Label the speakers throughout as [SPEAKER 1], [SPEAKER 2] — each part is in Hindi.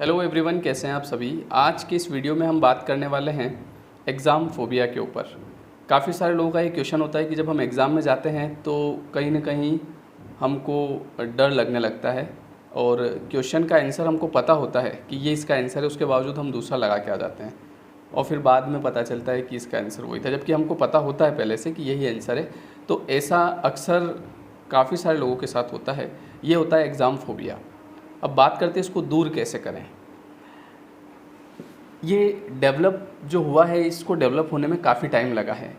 [SPEAKER 1] हेलो एवरीवन, कैसे हैं आप सभी। आज की इस वीडियो में हम बात करने वाले हैं एग्ज़ाम फोबिया के ऊपर। काफ़ी सारे लोगों का ये क्वेश्चन होता है कि जब हम एग्ज़ाम में जाते हैं तो कहीं ना कहीं हमको डर लगने लगता है और क्वेश्चन का आंसर हमको पता होता है कि ये इसका आंसर है, उसके बावजूद हम दूसरा लगा के आ जाते हैं और फिर बाद में पता चलता है कि इसका आंसर वही था, जबकि हमको पता होता है पहले से कि यही आंसर है। तो ऐसा अक्सर काफ़ी सारे लोगों के साथ होता है। ये होता है एग्ज़ाम फोबिया। अब बात करते हैं इसको दूर कैसे करें। ये डेवलप जो हुआ है, इसको डेवलप होने में काफ़ी टाइम लगा है।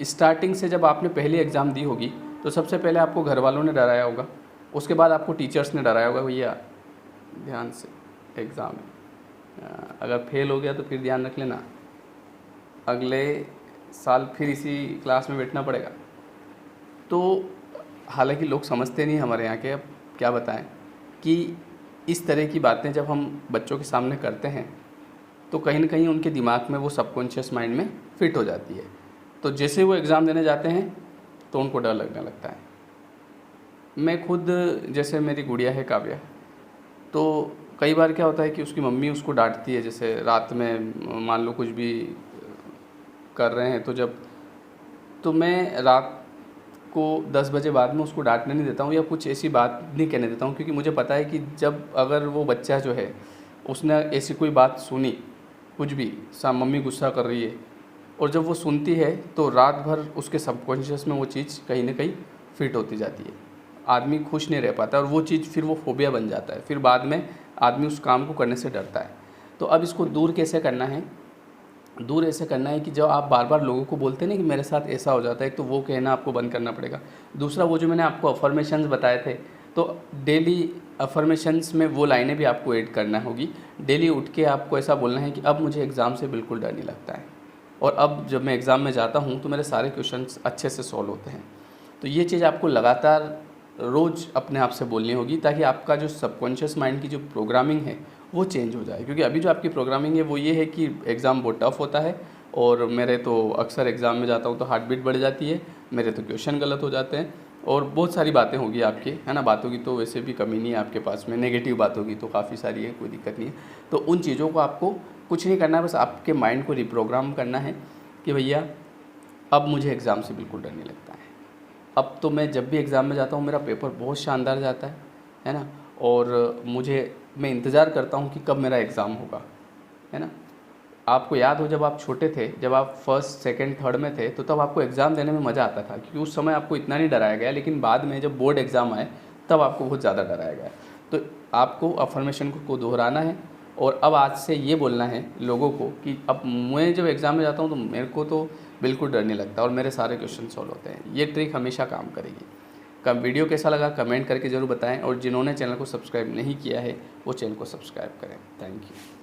[SPEAKER 1] स्टार्टिंग से जब आपने पहली एग्ज़ाम दी होगी तो सबसे पहले आपको घर वालों ने डराया होगा, उसके बाद आपको टीचर्स ने डराया होगा, भैया ध्यान से एग्ज़ाम है, अगर फेल हो गया तो फिर ध्यान रख लेना, अगले साल फिर इसी क्लास में बैठना पड़ेगा। तो हालांकि लोग समझते नहीं हमारे यहाँ के, अब क्या बताएं कि इस तरह की बातें जब हम बच्चों के सामने करते हैं तो कहीं ना कहीं उनके दिमाग में वो सबकॉन्शियस माइंड में फिट हो जाती है। तो जैसे वो एग्ज़ाम देने जाते हैं तो उनको डर लगने लगता है। मैं खुद, जैसे मेरी गुड़िया है काव्या, तो कई बार क्या होता है कि उसकी मम्मी उसको डांटती है, जैसे रात में मान लो कुछ भी कर रहे हैं तो मैं रात को 10 बजे बाद में उसको डांटने नहीं देता हूँ या कुछ ऐसी बात नहीं कहने देता हूँ, क्योंकि मुझे पता है कि जब अगर वो बच्चा जो है उसने ऐसी कोई बात सुनी, कुछ भी मम्मी गुस्सा कर रही है, और जब वो सुनती है तो रात भर उसके सबकॉन्शियस में वो चीज़ कहीं ना कहीं फिट होती जाती है। आदमी खुश नहीं रह पाता और वो चीज़ फिर वो फोबिया बन जाता है, फिर बाद में आदमी उस काम को करने से डरता है। तो अब इसको दूर कैसे करना है? दूर ऐसे करना है कि जब आप बार बार लोगों को बोलते हैं ना कि मेरे साथ ऐसा हो जाता है, तो वो कहना आपको बंद करना पड़ेगा। दूसरा, वो जो मैंने आपको अफर्मेशंस बताए थे, तो डेली अफर्मेशंस में वो लाइनें भी आपको ऐड करना होगी। डेली उठ के आपको ऐसा बोलना है कि अब मुझे एग्ज़ाम से बिल्कुल डर नहीं लगता है, और अब जब मैं एग्ज़ाम में जाता हूँ तो मेरे सारे क्वेश्चंस अच्छे से सॉल्व होते हैं। तो ये चीज़ आपको लगातार रोज़ अपने आप से बोलनी होगी, ताकि आपका जो सबकॉन्शियस माइंड की जो प्रोग्रामिंग है वो चेंज हो जाए। क्योंकि अभी जो आपकी प्रोग्रामिंग है वो ये है कि एग्ज़ाम बहुत टफ होता है, और मेरे तो अक्सर एग्ज़ाम में जाता हूँ तो हार्ट बीट बढ़ जाती है, मेरे तो क्वेश्चन गलत हो जाते हैं, और बहुत सारी बातें होगी आपकी, है ना। बातों की तो वैसे भी कमी नहीं है आपके पास में, नेगेटिव बातों की तो काफ़ी सारी है, कोई दिक्कत नहीं है। तो उन चीज़ों को आपको कुछ नहीं करना है, बस आपके माइंड को रिप्रोग्राम करना है कि भैया अब मुझे एग्ज़ाम से बिल्कुल डर नहीं लगता है। अब तो मैं जब भी एग्ज़ाम में जाता हूँ मेरा पेपर बहुत शानदार जाता है ना। और मैं इंतज़ार करता हूँ कि कब मेरा एग्ज़ाम होगा, है ना। आपको याद हो जब आप छोटे थे, जब आप फर्स्ट सेकंड थर्ड में थे, तो तब आपको एग्ज़ाम देने में मज़ा आता था, क्योंकि उस समय आपको इतना नहीं डराया गया, लेकिन बाद में जब बोर्ड एग्ज़ाम आए तब आपको बहुत ज़्यादा डराया गया। तो आपको अफर्मेशन को दोहराना है, और अब आज से ये बोलना है लोगों को कि अब मैं जब एग्ज़ाम में जाता हूँ तो मेरे को तो बिल्कुल डर नहीं लगता और मेरे सारे क्वेश्चन सॉल्व होते हैं। ये ट्रिक हमेशा काम करेगी। वीडियो कैसा लगा कमेंट करके ज़रूर बताएं, और जिन्होंने चैनल को सब्सक्राइब नहीं किया है वो चैनल को सब्सक्राइब करें। Thank you.